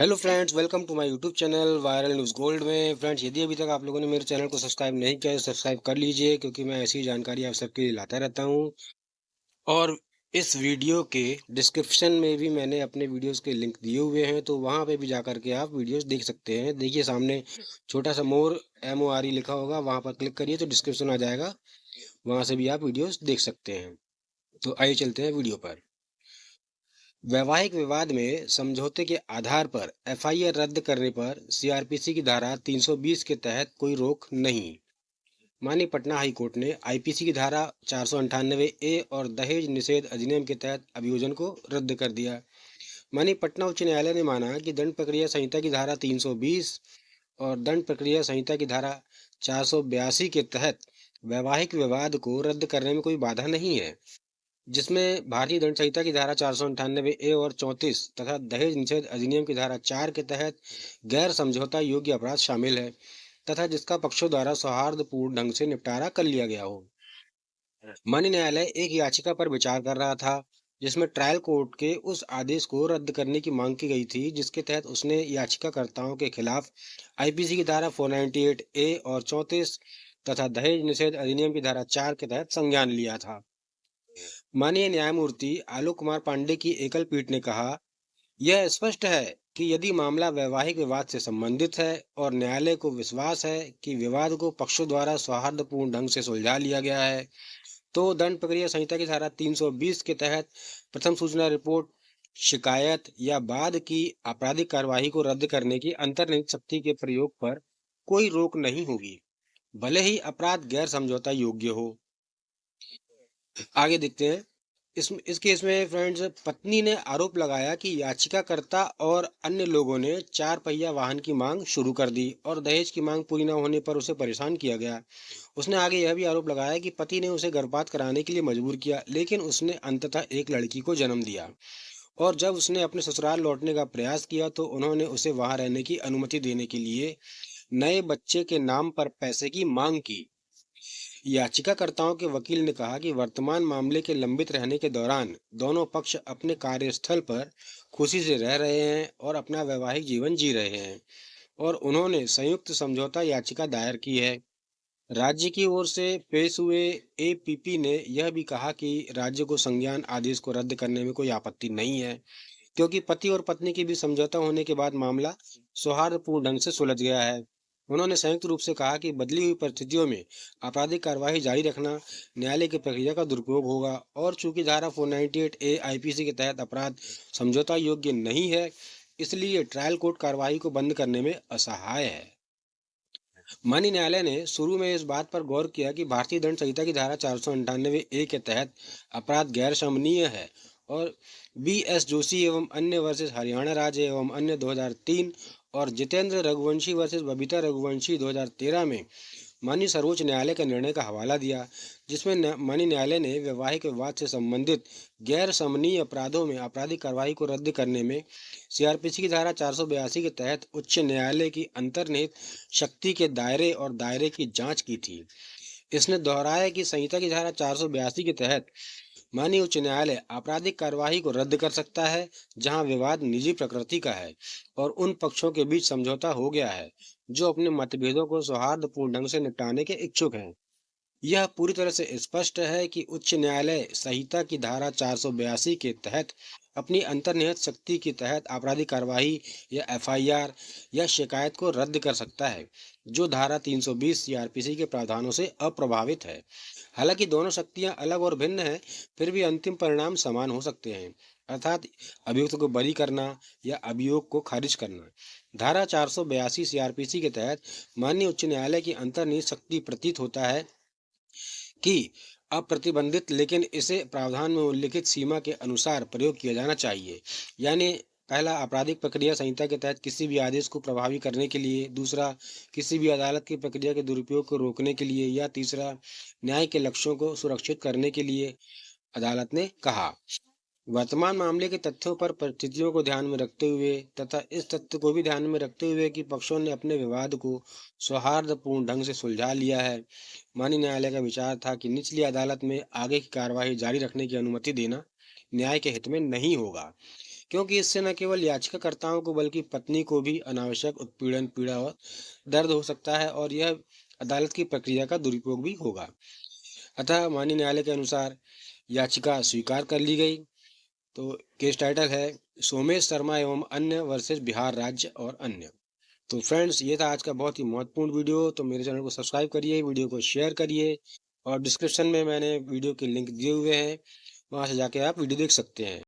Hello friends, welcome to my YouTube channel viral news gold में। Friends, यदि अभी तक आप लोगों ने मेरे चैनल को सब्सक्राइब नहीं किया है तो सब्सक्राइब कर लीजिए, क्योंकि मैं ऐसी जानकारी आप सबके लिए लाता रहता हूँ। और इस वीडियो के डिस्क्रिप्शन में भी मैंने अपने वीडियोस के लिंक दिए हुए हैं, तो वहाँ पे भी जा कर के आप वीडियोस देख सकते हैं। देखिए, सामने छोटा सा मोर MORE लिखा होगा, वहाँ पर क्लिक करिए तो डिस्क्रिप्शन आ जाएगा। वहाँ से भी आप वीडियोस देख सकते हैं। तो आइए चलते हैं वीडियो पर। वैवाहिक विवाद में समझौते के आधार पर FIR रद्द करने पर CRPC की धारा 320 के तहत कोई रोक नहीं। माननीय पटना हाई कोर्ट ने IPC की धारा 498A और दहेज निषेध अधिनियम के तहत अभियोजन को रद्द कर दिया। माननीय पटना उच्च न्यायालय ने माना कि दंड प्रक्रिया संहिता की धारा 320 और दंड प्रक्रिया संहिता की धारा 482 के तहत वैवाहिक विवाद को रद्द करने में कोई बाधा नहीं है, जिसमें भारतीय दंड संहिता की धारा 498A और 34 तथा दहेज निषेध अधिनियम की धारा 4 के तहत गैर समझौता योग्य अपराध शामिल है, तथा जिसका पक्षों द्वारा सौहार्दपूर्ण ढंग से निपटारा कर लिया गया हो। माननीय न्यायालय एक याचिका पर विचार कर रहा था, जिसमें ट्रायल कोर्ट के उस आदेश को रद्द करने की मांग की गई थी, जिसके तहत उसने याचिकाकर्ताओं के खिलाफ IPC की धारा 498A और 34 तथा दहेज निषेध अधिनियम की धारा 4 के तहत संज्ञान लिया था। माननीय न्यायमूर्ति आलोक कुमार पांडे की एकल पीठ ने कहा, यह स्पष्ट है कि यदि मामला वैवाहिक विवाद से संबंधित है और न्यायालय को विश्वास है कि विवाद को पक्षों द्वारा सौहार्दपूर्ण ढंग से सुलझा लिया गया है, तो दंड प्रक्रिया संहिता की धारा 320 के तहत प्रथम सूचना रिपोर्ट, शिकायत या बाद की आपराधिक कार्यवाही को रद्द करने की अंतर्निहित शक्ति के प्रयोग पर कोई रोक नहीं होगी, भले ही अपराध गैर समझौता योग्य हो। आगे देखते हैं। इस केस में फ्रेंड्स, पत्नी ने आरोप लगाया कि याचिकाकर्ता और अन्य लोगों ने 4 पहिया वाहन की मांग शुरू कर दी और दहेज की मांग पूरी न होने पर उसे परेशान किया गया। उसने आगे यह भी आरोप लगाया कि पति ने उसे गर्भपात कराने के लिए मजबूर किया, लेकिन उसने अंततः एक लड़की को जन्म दिया। और जब उसने अपने ससुराल लौटने का प्रयास किया तो उन्होंने उसे वहां रहने की अनुमति देने के लिए नए बच्चे के नाम पर पैसे की मांग की। याचिकाकर्ताओं के वकील ने कहा कि वर्तमान मामले के लंबित रहने के दौरान दोनों पक्ष अपने कार्यस्थल पर खुशी से रह रहे हैं और अपना वैवाहिक जीवन जी रहे हैं, और उन्होंने संयुक्त समझौता याचिका दायर की है। राज्य की ओर से पेश हुए APP ने यह भी कहा कि राज्य को संज्ञान आदेश को रद्द करने में कोई आपत्ति नहीं है, क्योंकि पति और पत्नी के बीच समझौता होने के बाद मामला सौहार्दपूर्ण ढंग से सुलझ गया है। उन्होंने संयुक्त रूप से कहा कि बदली हुई परिस्थितियों में आपराधिक कार्यवाही जारी रखना न्यायालय की प्रक्रिया का दुरुपयोग होगा, और चूंकि धारा 498A IPC के तहत अपराध समझौता योग्य नहीं है, इसलिए ट्रायल कोर्ट कार्यवाही को बंद करने में असहाय है। माननीय न्यायालय ने शुरू में इस बात पर गौर किया कि भारतीय दंड संहिता की धारा 498A के तहत अपराध गैर शमनीय है, और BS जोशी एवं अन्य वर्सेस हरियाणा राज्य एवं अन्य 2003 और जितेंद्र रघुवंशी वर्सेस बबीता रघुवंशी 2013 में माननीय सर्वोच्च न्यायालय के निर्णय का हवाला दिया, जिसमें माननीय न्यायालय ने वैवाहिक विवाद से संबंधित गैर समनीय अपराधों में आपराधिक कार्रवाई को रद्द करने में CRPC की धारा 482 के तहत उच्च न्यायालय की अंतर्निहित शक्ति के दायरे और दायरे की जांच की थी। इसने दोहराया कि संहिता की धारा 482 के तहत माननीय उच्च न्यायालय आपराधिक कार्यवाही को रद्द कर सकता है जहां विवाद निजी प्रकृति का है और उन पक्षों के बीच समझौता हो गया है जो अपने मतभेदों को सौहार्दपूर्ण ढंग से निपटाने के इच्छुक हैं। यह पूरी तरह से स्पष्ट है कि उच्च न्यायालय संहिता की धारा 482 के तहत अपनी अंतर्निहित शक्ति के तहत आपराधिक कार्यवाही या FIR या शिकायत को रद्द कर सकता है, जो धारा 320 CRPC के प्रावधानों से अप्रभावित है। हालांकि दोनों शक्तियां अलग और भिन्न हैं, फिर भी अंतिम परिणाम समान हो सकते हैं, अर्थात अभियुक्त को बरी करना या अभियोग को खारिज करना। धारा 482 CRPC के तहत माननीय उच्च न्यायालय की अंतर्निहित शक्ति प्रतीत होता है कि अप्रतिबंधित, लेकिन इसे प्रावधान में उल्लिखित सीमा के अनुसार प्रयोग किया जाना चाहिए। यानी पहला, आपराधिक प्रक्रिया संहिता के तहत किसी भी आदेश को प्रभावी करने के लिए; दूसरा, किसी भी अदालत की प्रक्रिया के दुरुपयोग को रोकने के लिए; या तीसरा, न्याय के लक्ष्यों को सुरक्षित करने के लिए। अदालत ने कहा, वर्तमान मामले के तथ्यों पर परिस्थितियों को ध्यान में रखते हुए तथा इस तथ्य को भी ध्यान में रखते हुए कि पक्षों ने अपने विवाद को सौहार्दपूर्ण ढंग से सुलझा लिया है, माननीय न्यायालय का विचार था कि निचली अदालत में आगे की कार्यवाही जारी रखने की अनुमति देना न्याय के हित में नहीं होगा, क्योंकि इससे न केवल याचिकाकर्ताओं को बल्कि पत्नी को भी अनावश्यक उत्पीड़न, पीड़ा और दर्द हो सकता है और यह अदालत की प्रक्रिया का दुरुपयोग भी होगा। अतः माननीय न्यायालय के अनुसार याचिका स्वीकार कर ली गई। तो केस टाइटल है सोमेश शर्मा एवं अन्य वर्सेस बिहार राज्य और अन्य। तो फ्रेंड्स, ये था आज का बहुत ही महत्वपूर्ण वीडियो। तो मेरे चैनल को सब्सक्राइब करिए, वीडियो को शेयर करिए और डिस्क्रिप्शन में मैंने वीडियो के लिंक दिए हुए हैं, वहाँ से जाके आप वीडियो देख सकते हैं।